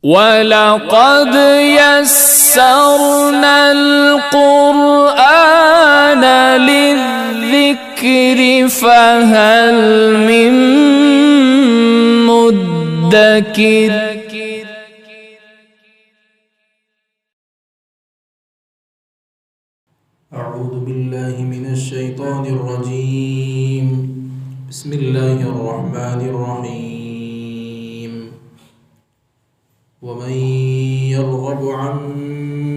وَلَقَدْ يَسَّرْنَا الْقُرْآنَ لِلذِّكْرِ فَهَلْ مِن مُّدَّكِرٍ أعوذ بالله من الشيطان الرجيم بسم الله الرحمن الرحيم ومن يرغب عن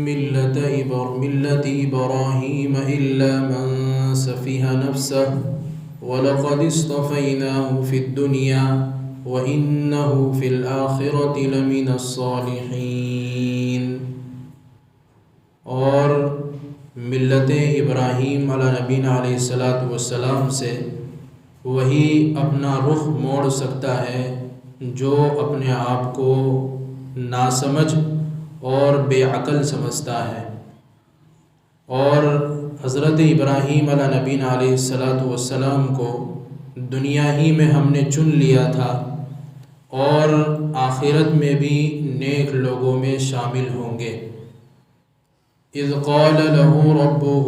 ملة إبراهيم إلا من سفه نفسه ولقد اصطفيناه في الدنيا وإنه في الآخرة لمن الصالحين. اور ملت ابراہیم علیہ نبینا علیہ السلام سے وہی اپنا رخ موڑ سکتا ہے جو اپنے آپ کو ناسمجھ اور بے عقل سمجھتا ہے. اور حضرت ابراہیم علیہ نبینا علیہ السلام کو دنیا ہی میں ہم نے چن لیا تھا اور آخرت میں بھی نیک لوگوں میں شامل ہوں گے. اذ قال له ربه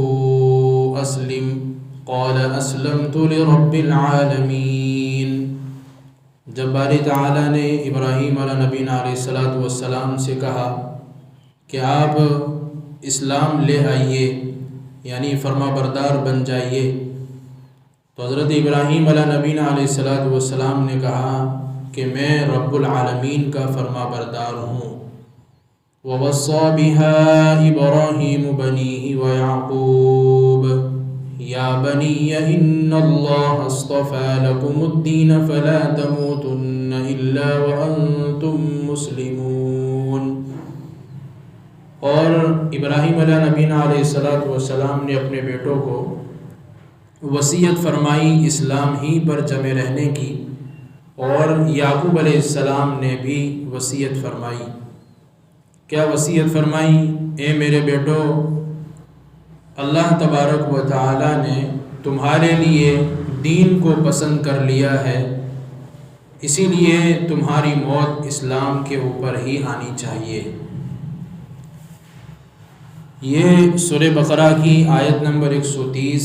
اسلم قال اسلمت لرب العالمین. جب باری تعالیٰ نے ابراہیم علیہ نبینا علیہ السلام سے کہا کہ آپ اسلام لے آئیے یعنی فرما بردار بن جائیے، تو حضرت ابراہیم علیہ نبینا علیہ السلام نے کہا کہ میں رب العالمین کا فرما بردار ہوں. وَوَصَّى بِهَا إِبْرَاهِيمُ بَنِيهِ وَيَعْقُوبُ يَا بَنِيَّ إِنَّ اللَّهَ اصْطَفَى لَكُمُ الدِّينَ فَلَا تَمُوتُنَّ إِلَّا وَأَنْتُمْ مُسْلِمُونَ. اور ابراہیم علیہ نبینا علیہ السلام نے اپنے بیٹوں کو وصیت فرمائی اسلام ہی پر جمے رہنے کی، اور یعقوب علیہ السلام نے بھی وصیت فرمائی. کیا وصیت فرمائی؟ اے میرے بیٹو، اللہ تبارک و تعالی نے تمہارے لیے دین کو پسند کر لیا ہے، اسی لیے تمہاری موت اسلام کے اوپر ہی آنی چاہیے. یہ سورہ بقرہ کی آیت نمبر 130،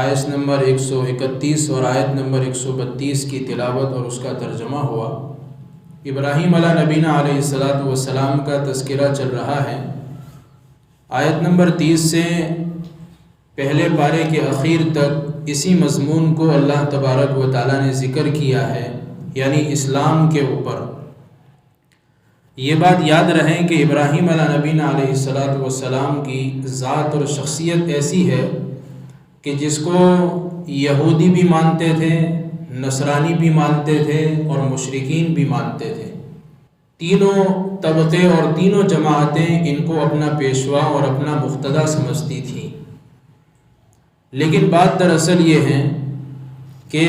آیت نمبر 131 اور آیت نمبر 132 کی تلاوت اور اس کا ترجمہ ہوا. ابراہیم علیہ نبینا علیہ السلام کا تذکرہ چل رہا ہے. آیت نمبر 30 سے پہلے پارے کے اخیر تک اسی مضمون کو اللہ تبارک و تعالیٰ نے ذکر کیا ہے، یعنی اسلام کے اوپر. یہ بات یاد رہیں کہ ابراہیم علیہ نبینا علیہ السلام کی ذات اور شخصیت ایسی ہے کہ جس کو یہودی بھی مانتے تھے، نصرانی بھی مانتے تھے اور مشرکین بھی مانتے تھے. تینوں طبقے اور تینوں جماعتیں ان کو اپنا پیشوا اور اپنا مقتدی سمجھتی تھیں. لیکن بات دراصل یہ ہے کہ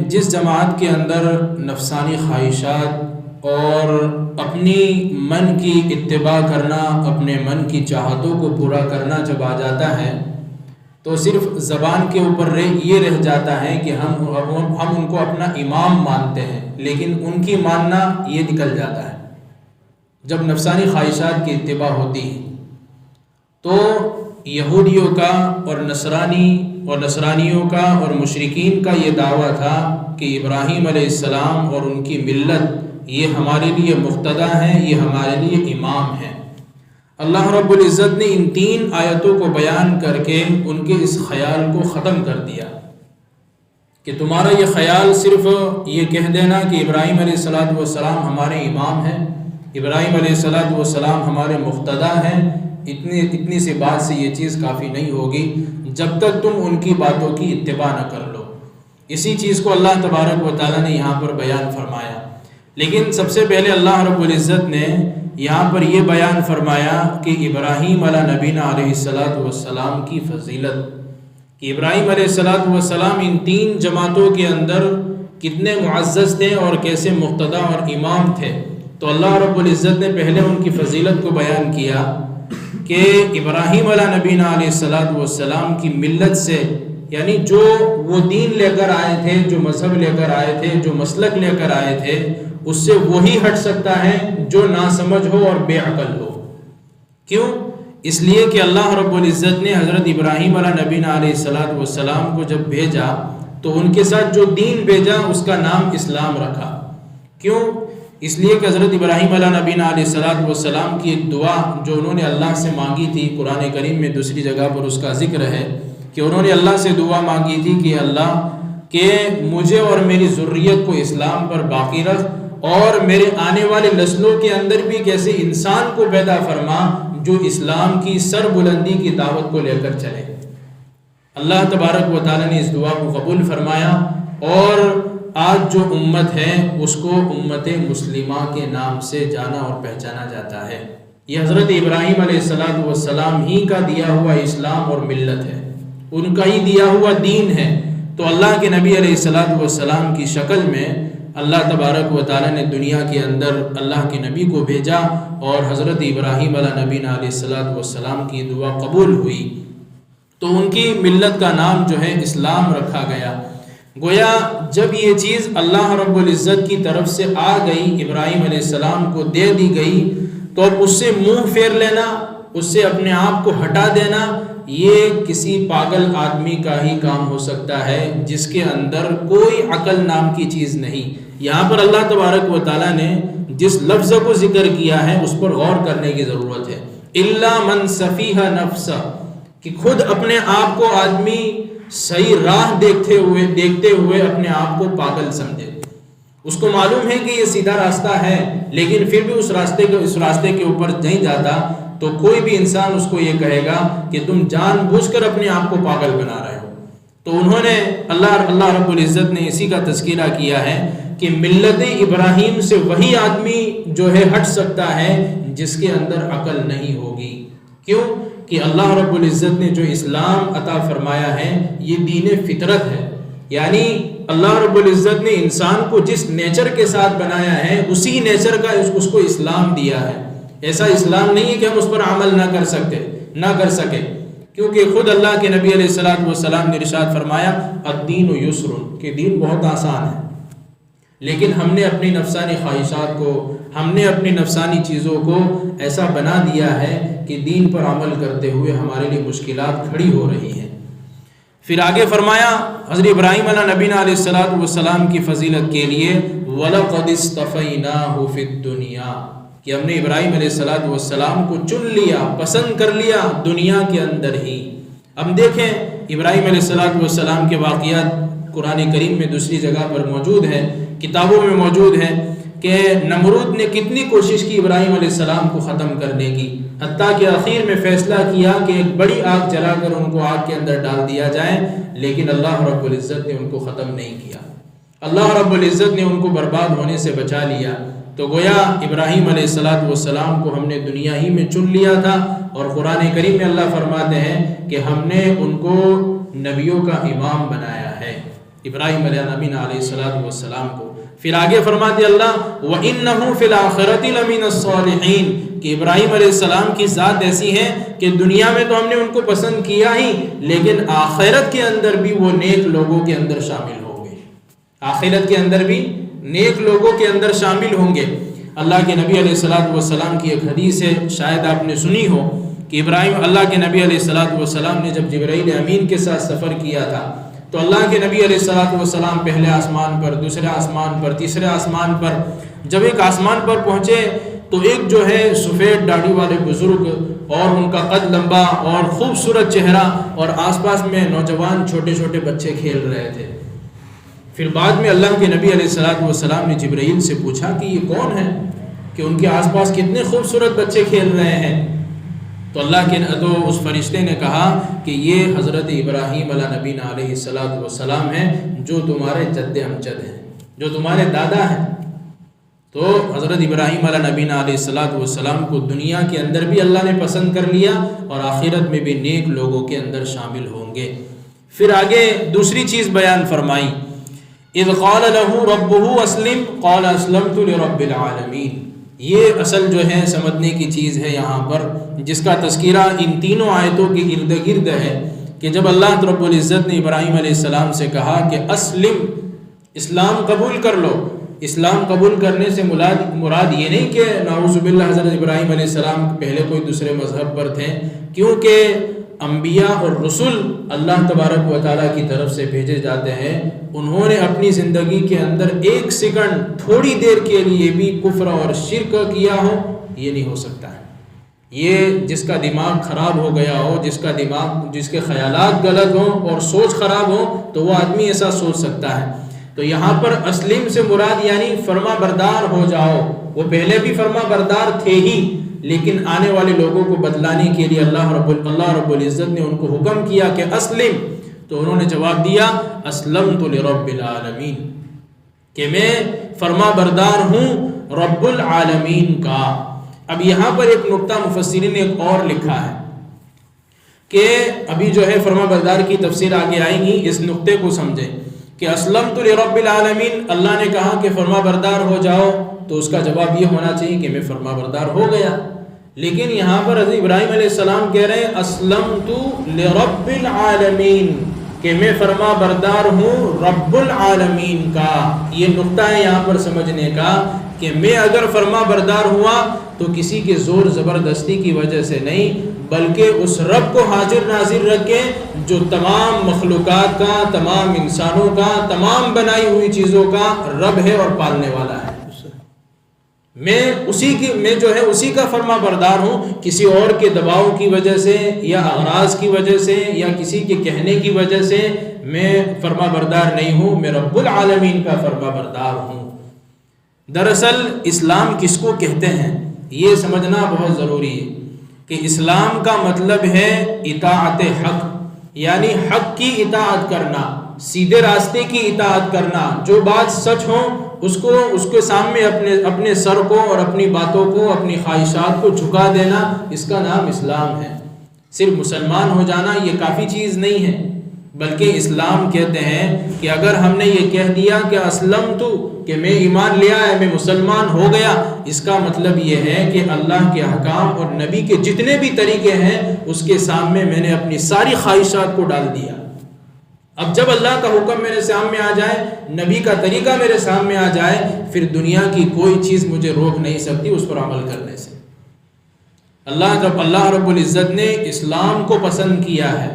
جس جماعت کے اندر نفسانی خواہشات اور اپنی من کی اتباع کرنا، اپنے من کی چاہتوں کو پورا کرنا جب آ جاتا ہے تو صرف زبان کے اوپر یہ رہ جاتا ہے کہ ہم ان کو اپنا امام مانتے ہیں، لیکن ان کی ماننا یہ نکل جاتا ہے. جب نفسانی خواہشات کی اتباع ہوتی ہے تو یہودیوں کا اور نصرانیوں کا اور مشرکین کا یہ دعویٰ تھا کہ ابراہیم علیہ السلام اور ان کی ملت یہ ہمارے لیے مقتدی ہیں، یہ ہمارے لیے امام ہیں. اللہ رب العزت نے ان 3 آیتوں کو بیان کر کے ان کے اس خیال کو ختم کر دیا کہ تمہارا یہ خیال صرف یہ کہہ دینا کہ ابراہیم علیہ السلام ہمارے امام ہیں، ابراہیم علیہ السلام ہمارے مقتدی ہیں، اتنی سی بات سے یہ چیز کافی نہیں ہوگی جب تک تم ان کی باتوں کی اتباع نہ کر لو. اسی چیز کو اللہ تبارک و تعالیٰ نے یہاں پر بیان فرمایا. لیکن سب سے پہلے اللہ رب العزت نے یہاں پر یہ بیان فرمایا کہ ابراہیم علیہ نبینا علیہ السلام کی فضیلت، کہ ابراہیم علیہ السلام ان 3 جماعتوں کے اندر کتنے معزز تھے اور کیسے مقتدی اور امام تھے. تو اللہ رب العزت نے پہلے ان کی فضیلت کو بیان کیا کہ ابراہیم علیہ نبینا علیہ السلام کی ملت سے، یعنی جو وہ دین لے کر آئے تھے، جو مذہب لے کر آئے تھے، جو مسلک لے کر آئے تھے، اس سے وہی ہٹ سکتا ہے جو ناسمجھ ہو اور بے عقل ہو۔ کیوں؟ اس لیے کہ اللہ رب العزت نے حضرت ابراہیم علیہ نبینا علیہ السلام کو جب بھیجا تو ان کے ساتھ جو دین بھیجا اس کا نام اسلام رکھا۔ کیوں؟ اس لیے کہ حضرت ابراہیم علیہ نبینا علیہ السلام کی ایک دعا جو انہوں نے اللہ سے مانگی تھی، قرآن کریم میں دوسری جگہ پر اس کا ذکر ہے کہ انہوں نے اللہ سے دعا مانگی تھی کہ اللہ کہ مجھے اور میری ذریت کو اسلام پر باقی رکھ، اور میرے آنے والے نسلوں کے اندر بھی کیسے انسان کو پیدا فرما جو اسلام کی سر بلندی کی دعوت کو لے کر چلے۔ اللہ تبارک و تعالیٰ نے اس دعا کو قبول فرمایا، اور آج جو امت ہے اس کو امت مسلمہ کے نام سے جانا اور پہچانا جاتا ہے۔ یہ حضرت ابراہیم علیہ السلام ہی کا دیا ہوا اسلام اور ملت ہے، ان کا ہی دیا ہوا دین ہے۔ تو اللہ کے نبی علیہ السلام کی شکل میں اللہ تبارک و تعالیٰ نے دنیا کے اندر اللہ کے نبی کو بھیجا، اور حضرت ابراہیم علیہ نبینا علیہ السلام کی دعا قبول ہوئی، تو ان کی ملت کا نام جو ہے اسلام رکھا گیا۔ گویا جب یہ چیز اللہ رب العزت کی طرف سے آ گئی، ابراہیم علیہ السلام کو دے دی گئی، تو اب اس سے منہ پھیر لینا، اس سے اپنے آپ کو ہٹا دینا، یہ کسی پاگل آدمی کا ہی کام ہو سکتا ہے جس کے اندر کوئی عقل نام کی چیز نہیں۔ یہاں پر اللہ تبارک و تعالیٰ نے جس لفظ کو ذکر کیا ہے اس پر غور کرنے کی ضرورت ہے۔ الا من سفیہ نفس، کہ خود اپنے آپ کو آدمی صحیح راہ دیکھتے ہوئے اپنے آپ کو پاگل سمجھے۔ اس کو معلوم ہے کہ یہ سیدھا راستہ ہے، لیکن پھر بھی اس راستے کے اوپر نہیں جاتا، تو کوئی بھی انسان اس کو یہ کہے گا کہ تم جان بوجھ کر اپنے آپ کو پاگل بنا رہے ہو۔ تو انہوں نے اللہ رب العزت نے اسی کا تذکرہ کیا ہے کہ ملت ابراہیم سے وہی آدمی جو ہے ہٹ سکتا ہے جس کے اندر عقل نہیں ہوگی۔ کیوں؟ کہ اللہ رب العزت نے جو اسلام عطا فرمایا ہے یہ دین فطرت ہے، یعنی اللہ رب العزت نے انسان کو جس نیچر کے ساتھ بنایا ہے اسی نیچر کا اس کو اسلام دیا ہے۔ ایسا اسلام نہیں ہے کہ ہم اس پر عمل نہ کر سکے، کیونکہ خود اللہ کے نبی علیہ السلام نے ارشاد فرمایا الدین یسر، کہ دین بہت آسان ہے، لیکن ہم نے اپنی نفسانی خواہشات کو، ہم نے اپنی نفسانی چیزوں کو ایسا بنا دیا ہے کہ دین پر عمل کرتے ہوئے ہمارے لیے مشکلات کھڑی ہو رہی ہیں۔ پھر آگے فرمایا حضرت ابراہیم علیہ نبینا علیہ السلام کی فضیلت کے لیے وَلَقَدِ اصْطَفَيْنَاهُ فِي الدُّنْيَا، کہ ہم نے ابراہیم علیہ السلام کو چن لیا، پسند کر لیا دنیا کے اندر ہی۔ اب دیکھیں ابراہیم علیہ السلام کے واقعات قرآن کریم میں دوسری جگہ پر موجود ہے، کتابوں میں موجود ہے کہ نمرود نے کتنی کوشش کی ابراہیم علیہ السلام کو ختم کرنے کی، حتیٰ کہ آخر میں فیصلہ کیا کہ ایک بڑی آگ جلا کر ان کو آگ کے اندر ڈال دیا جائے، لیکن اللہ رب العزت نے ان کو ختم نہیں کیا، اللہ رب العزت نے ان کو برباد ہونے سے بچا لیا۔ تو گویا ابراہیم علیہ السلام کو ہم نے دنیا ہی میں چن لیا تھا، اور قرآن کریم میں اللہ فرماتے ہیں کہ ہم نے ان کو نبیوں کا امام بنایا ہے، ابراہیم علیہ نبینا علیہ السلام کو۔ پھر آگے فرماتے اللہ وَإِنَّهُ فِي الْآخِرَةِ لَمِنَ الصَّالِحِينَ، کہ ابراہیم علیہ السلام کی ذات ایسی ہے کہ دنیا میں تو ہم نے ان کو پسند کیا ہی، لیکن آخرت کے اندر بھی وہ نیک لوگوں کے اندر شامل ہوں گے، آخرت کے اندر بھی نیک لوگوں کے اندر شامل ہوں گے۔ اللہ کے نبی علیہ السلام کی ایک حدیث ہے، شاید آپ نے سنی ہو، کہ اللہ کے نبی علیہ السلام نے جب جبرائیل امین کے ساتھ سفر کیا تھا تو اللہ کے نبی علیہ السلام پہلے آسمان پر، دوسرے آسمان پر، تیسرے آسمان پر، جب ایک آسمان پر پہنچے تو ایک جو ہے سفید داڑھی والے بزرگ، اور ان کا قد لمبا اور خوبصورت چہرہ، اور آس پاس میں نوجوان چھوٹے چھوٹے بچے کھیل رہے تھے۔ پھر بعد میں اللہ کے نبی علیہ السلام نے جبرائیل سے پوچھا کہ یہ کون ہے، کہ ان کے آس پاس کتنے خوبصورت بچے کھیل رہے ہیں؟ تو تو اس فرشتے نے کہا کہ یہ حضرت ابراہیم علیہ نبینا علیہ السلام ہیں، جو تمہارے جد امجد ہیں، جو تمہارے دادا ہیں۔ تو حضرت ابراہیم علیہ نبینا علیہ السلام کو دنیا کے اندر بھی اللہ نے پسند کر لیا، اور آخرت میں بھی نیک لوگوں کے اندر شامل ہوں گے۔ پھر آگے دوسری چیز بیان فرمائی، اذ قال له ربه اسلم قال اسلمت لرب العالمین۔ یہ اصل جو ہے سمجھنے کی چیز ہے یہاں پر، جس کا تذکرہ ان تینوں آیتوں کے ارد گرد ہے، کہ جب اللہ رب العزت نے ابراہیم علیہ السلام سے کہا کہ اسلم، اسلام قبول کر لو، اسلام قبول کرنے سے مراد یہ نہیں کہ نعوذ باللہ حضرت ابراہیم علیہ السلام پہلے کوئی دوسرے مذہب پر تھے، کیونکہ انبیاء اور رسول اللہ تبارک و تعالیٰ کی طرف سے بھیجے جاتے ہیں، انہوں نے اپنی زندگی کے اندر ایک سیکنڈ تھوڑی دیر کے لیے بھی کفر اور شرک کیا ہو، یہ نہیں ہو سکتا ہے۔ یہ جس کا دماغ خراب ہو گیا ہو، جس کے خیالات غلط ہوں اور سوچ خراب ہو، تو وہ آدمی ایسا سوچ سکتا ہے۔ تو یہاں پر اسلم سے مراد یعنی فرما بردار ہو جاؤ۔ وہ پہلے بھی فرما بردار تھے ہی، لیکن آنے والے لوگوں کو بدلانے کے لیے اللہ رب العزت نے ان کو حکم کیا کہ اسلم، تو انہوں نے جواب دیا اسلمت لرب العالمین، کہ میں فرما بردار ہوں رب العالمین کا۔ اب یہاں پر ایک نقطہ مفسرین نے ایک اور لکھا ہے کہ ابھی جو ہے فرما بردار کی تفسیر آگے آئیں گی، اس نقطے کو سمجھیں کہ اسلمت لرب العالمین، اللہ نے کہا کہ فرما بردار ہو جاؤ، تو اس کا جواب یہ ہونا چاہیے کہ میں فرما بردار ہو گیا۔ لیکن یہاں پر حضرت ابراہیم علیہ السلام کہہ رہے ہیں اسلمت لرب العالمین، کہ میں فرما بردار ہوں رب العالمین کا۔ یہ نقطہ ہے یہاں پر سمجھنے کا کہ میں اگر فرما بردار ہوا تو کسی کے زور زبردستی کی وجہ سے نہیں، بلکہ اس رب کو حاضر ناظر رکھ کے جو تمام مخلوقات کا، تمام انسانوں کا، تمام بنائی ہوئی چیزوں کا رب ہے اور پالنے والا ہے، میں جو ہے اسی کا فرما بردار ہوں۔ کسی اور کے دباؤ کی وجہ سے یا اغراض کی وجہ سے یا کسی کے کہنے کی وجہ سے میں فرما بردار نہیں ہوں، میں رب العالمین کا فرما بردار ہوں۔ دراصل اسلام کس کو کہتے ہیں یہ سمجھنا بہت ضروری ہے کہ اسلام کا مطلب ہے اطاعت حق، یعنی حق کی اطاعت کرنا، سیدھے راستے کی اطاعت کرنا، جو بات سچ ہو اس کے سامنے اپنے سر کو اور اپنی باتوں کو، اپنی خواہشات کو جھکا دینا، اس کا نام اسلام ہے۔ صرف مسلمان ہو جانا یہ کافی چیز نہیں ہے، بلکہ اسلام کہتے ہیں کہ اگر ہم نے یہ کہہ دیا کہ اسلمت، کہ میں ایمان لیا ہے، میں مسلمان ہو گیا، اس کا مطلب یہ ہے کہ اللہ کے احکام اور نبی کے جتنے بھی طریقے ہیں اس کے سامنے میں نے اپنی ساری خواہشات کو ڈال دیا۔ اب جب اللہ کا حکم میرے سامنے آ جائے، نبی کا طریقہ میرے سامنے آ جائے، پھر دنیا کی کوئی چیز مجھے روک نہیں سکتی اس پر عمل کرنے سے۔ اللہ رب العزت نے اسلام کو پسند کیا ہے،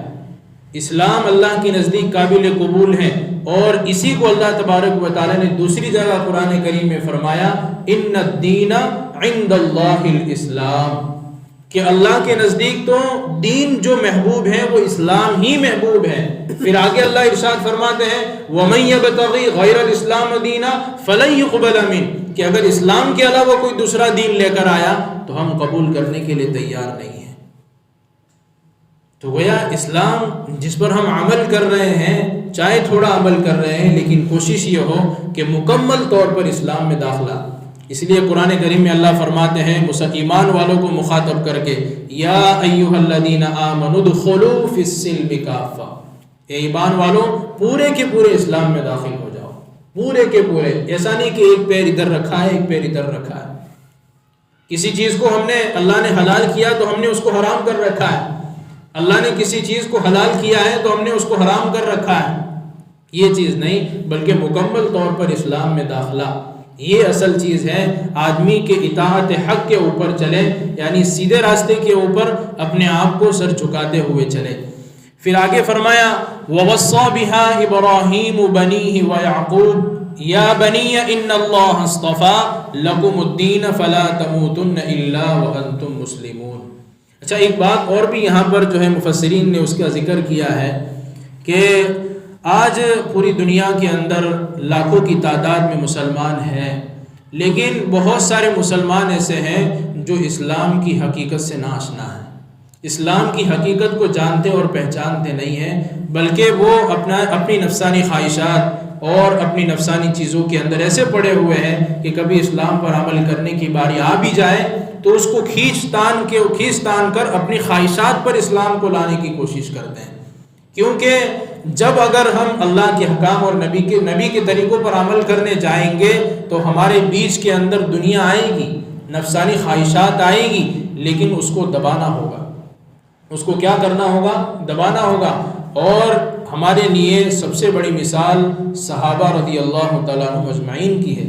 اسلام اللہ کے نزدیک قابل قبول ہے، اور اسی کو اللہ تبارک و تعالی نے دوسری جگہ قرآن کریم میں فرمایا ان الدین عند اللہ الاسلام، کہ اللہ کے نزدیک تو دین جو محبوب ہے وہ اسلام ہی محبوب ہے۔ پھر آگے اللہ ارشاد فرماتے ہیں وَمَن يَبْتَغِي غَيْرَ الْإِسْلَامَ دِينًا فَلَن يُقْبَلَ مِنْهُ، کہ اگر اسلام کے علاوہ کوئی دوسرا دین لے کر آیا تو ہم قبول کرنے کے لیے تیار نہیں ہیں۔ تو گویا اسلام جس پر ہم عمل کر رہے ہیں، چاہے تھوڑا عمل کر رہے ہیں، لیکن کوشش یہ ہو کہ مکمل طور پر اسلام میں داخلہ۔ اس لیے قرآن کریم میں اللہ فرماتے ہیں ایمان والوں کو مخاطب کر کے یا ایھا الذین آمنوا ادخلوا فی السلم کافہ، اے ایمان والوں پورے کے پورے اسلام میں داخل ہو جاؤ، پورے کے پورے۔ ایسا نہیں کہ ایک پیر ادھر رکھا ہے ایک پیر ادھر رکھا ہے۔ کسی چیز کو اللہ نے حلال کیا تو ہم نے اس کو حرام کر رکھا ہے، اللہ نے کسی چیز کو حلال کیا ہے تو ہم نے اس کو حرام کر رکھا ہے، یہ چیز نہیں، بلکہ مکمل طور پر اسلام میں داخلہ، یہ اصل چیز ہے۔ آدمی کے اطاعت حق کے اوپر چلے، یعنی سیدھے راستے کے اوپر اپنے آپ کو سر جھکاتے ہوئے چلے۔ پھر آگے فرمایا وَوَصَّى بِهَا إِبْرَاهِيمُ بَنِيهِ وَيَعْقُوبُ يَا بَنِيَّ إِنَّ اللَّهَ اصْطَفَى لَكُمُ الدِّينَ فَلَا تَمُوتُنَّ إِلَّا وَأَنْتُمْ مُسْلِمُونَ۔ اچھا، ایک بات اور بھی یہاں پر جو ہے مفسرین نے اس کا ذکر کیا ہے کہ آج پوری دنیا کے اندر لاکھوں کی تعداد میں مسلمان ہیں، لیکن بہت سارے مسلمان ایسے ہیں جو اسلام کی حقیقت سے ناآشنا ہیں، اسلام کی حقیقت کو جانتے اور پہچانتے نہیں ہیں، بلکہ وہ اپنی نفسانی خواہشات اور اپنی نفسانی چیزوں کے اندر ایسے پڑے ہوئے ہیں کہ کبھی اسلام پر عمل کرنے کی باری آ بھی جائے تو اس کو کھینچ تان کر اپنی خواہشات پر اسلام کو لانے کی کوشش کرتے ہیں۔ کیونکہ جب اگر ہم اللہ کے حکام اور نبی کے طریقوں پر عمل کرنے جائیں گے تو ہمارے بیچ کے اندر دنیا آئے گی، نفسانی خواہشات آئے گی، لیکن اس کو دبانا ہوگا، اس کو کیا کرنا ہوگا؟ دبانا ہوگا۔ اور ہمارے لیے سب سے بڑی مثال صحابہ رضی اللہ تعالیٰ عنہم اجمعین کی ہے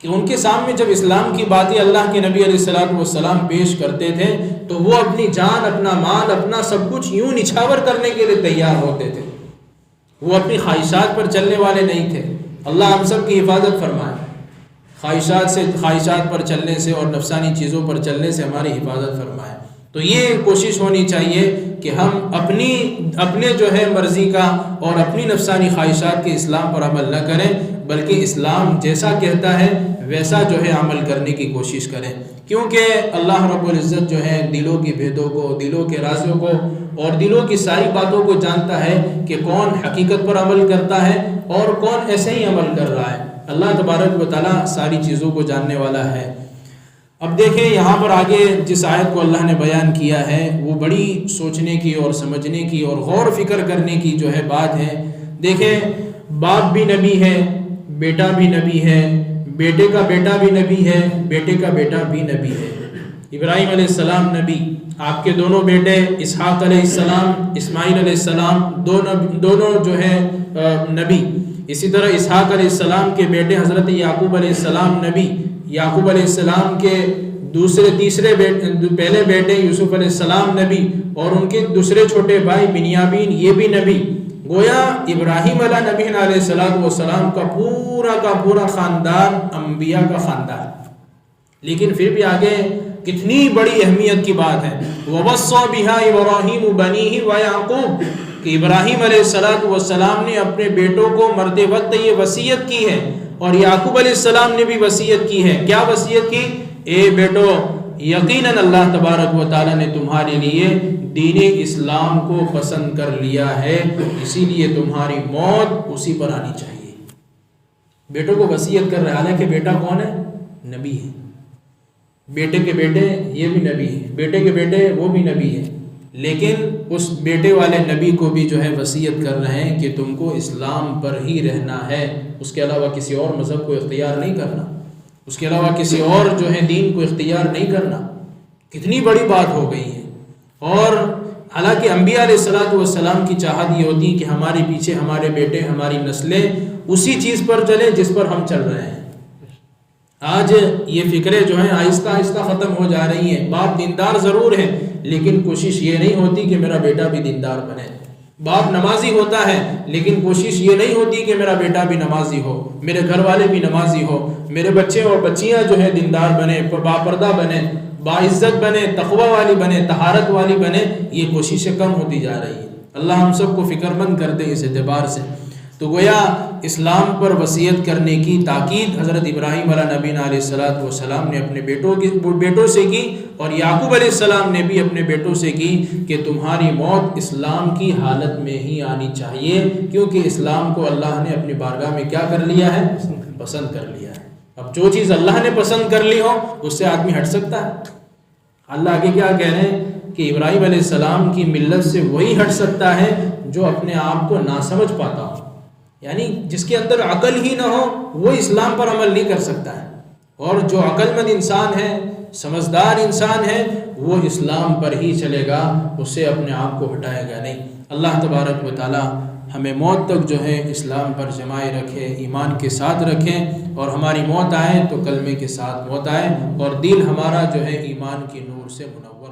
کہ ان کے سامنے جب اسلام کی باتیں اللہ کے نبی علیہ السلام پیش کرتے تھے تو وہ اپنی جان، اپنا مال، اپنا سب کچھ یوں نچھاور کرنے کے لیے تیار ہوتے تھے. وہ اپنی خواہشات پر چلنے والے نہیں تھے. اللہ ہم سب کی حفاظت فرمائے. خواہشات پر چلنے سے اور نفسانی چیزوں پر چلنے سے ہماری حفاظت فرمائے. تو یہ کوشش ہونی چاہیے کہ ہم اپنے جو ہے مرضی کا اور اپنی نفسانی خواہشات کے اسلام پر عمل نہ کریں، بلکہ اسلام جیسا کہتا ہے ویسا جو ہے عمل کرنے کی کوشش کریں. کیونکہ اللہ رب العزت جو ہے دلوں کی بھیدوں کو، دلوں کے رازوں کو اور دلوں کی ساری باتوں کو جانتا ہے کہ کون حقیقت پر عمل کرتا ہے اور کون ایسے ہی عمل کر رہا ہے. اللہ تبارک و تعالیٰ ساری چیزوں کو جاننے والا ہے. اب دیکھیں یہاں پر آگے جس آیت کو اللہ نے بیان کیا ہے وہ بڑی سوچنے کی اور سمجھنے کی اور غور و فکر کرنے کی جو ہے بات ہے. دیکھیں باپ بھی نبی ہے، بیٹا بھی نبی ہے، بیٹے کا بیٹا بھی نبی ہے، بیٹے کا بیٹا بھی نبی ہے. ابراہیم علیہ السلام نبی، آپ کے دونوں بیٹے اسحاق علیہ السلام، اسماعیل علیہ السلام دونوں جو ہے نبی. اسی طرح اسحاق علیہ السلام کے بیٹے حضرت یعقوب علیہ السلام نبی. یعقوب علیہ السلام کے پہلے بیٹے یوسف علیہ السلام نبی، اور ان کے دوسرے چھوٹے بھائی بنیامین یہ بھی نبی. گویا ابراہیم علیہ السلام کا پورا خاندان انبیاء کا خاندان. لیکن پھر بھی آگے کتنی بڑی اہمیت کی بات ہے. وَوَصَّى بِهَا إِبْرَاهِيمُ بَنِيهِ وَيَعْقُوبُ، کہ ابراہیم علیہ السلام نے اپنے بیٹوں کو مرتے وقت یہ وصیت کی ہے، اور یعقوب علیہ السلام نے بھی وصیت کی ہے. کیا وصیت کی؟ اے بیٹو، یقیناً اللہ تبارک و تعالیٰ نے تمہارے لیے دین اسلام کو پسند کر لیا ہے، اسی لیے تمہاری موت اسی پر آنی چاہیے. بیٹوں کو وصیت کر رہا ہے، حالانکہ بیٹا کون ہے؟ نبی ہے. بیٹے کے بیٹے یہ بھی نبی ہے، بیٹے کے بیٹے وہ بھی نبی ہے. لیکن اس بیٹے والے نبی کو بھی جو ہے وصیت کر رہے ہیں کہ تم کو اسلام پر ہی رہنا ہے، اس کے علاوہ کسی اور مذہب کو اختیار نہیں کرنا، اس کے علاوہ کسی اور جو ہے دین کو اختیار نہیں کرنا. کتنی بڑی بات ہو گئی ہے. اور حالانکہ انبیاء علیہ السلام کی چاہت یہ ہوتی کہ ہمارے پیچھے ہمارے بیٹے، ہماری نسلیں اسی چیز پر چلیں جس پر ہم چل رہے ہیں. آج یہ فکریں جو ہیں آہستہ آہستہ ختم ہو جا رہی ہیں. باپ دیندار ضرور ہے، لیکن کوشش یہ نہیں ہوتی کہ میرا بیٹا بھی دیندار بنے. باپ نمازی ہوتا ہے، لیکن کوشش یہ نہیں ہوتی کہ میرا بیٹا بھی نمازی ہو، میرے گھر والے بھی نمازی ہو، میرے بچے اور بچیاں جو ہے دیندار بنے، باپردہ بنے، باعزت بنے، تقوی والی بنے، طہارت والی بنے. یہ کوششیں کم ہوتی جا رہی ہیں. اللہ ہم سب کو فکر مند کر دے اس اعتبار سے. تو گویا اسلام پر وصیت کرنے کی تاکید حضرت ابراہیم علیہ نبینا علیہ السلام نے اپنے بیٹوں سے کی، اور یعقوب علیہ السلام نے بھی اپنے بیٹوں سے کی کہ تمہاری موت اسلام کی حالت میں ہی آنی چاہیے، کیونکہ اسلام کو اللہ نے اپنی بارگاہ میں کیا کر لیا ہے؟ پسند کر لیا ہے. اب جو چیز اللہ نے پسند کر لی ہو اس سے آدمی ہٹ سکتا ہے؟ اللہ آگے کیا کہہ رہے ہیں کہ ابراہیم علیہ السلام کی ملت سے وہی ہٹ سکتا ہے جو اپنے آپ کو نہ سمجھ پاتا ہو. یعنی جس کے اندر عقل ہی نہ ہو وہ اسلام پر عمل نہیں کر سکتا ہے، اور جو عقل مند انسان ہے، سمجھدار انسان ہے، وہ اسلام پر ہی چلے گا، اس سے اپنے آپ کو ہٹائے گا نہیں. اللہ تبارک و تعالی ہمیں موت تک جو ہے اسلام پر جمائے رکھے، ایمان کے ساتھ رکھیں، اور ہماری موت آئے تو کلمے کے ساتھ موت آئے، اور دل ہمارا جو ہے ایمان کی نور سے منور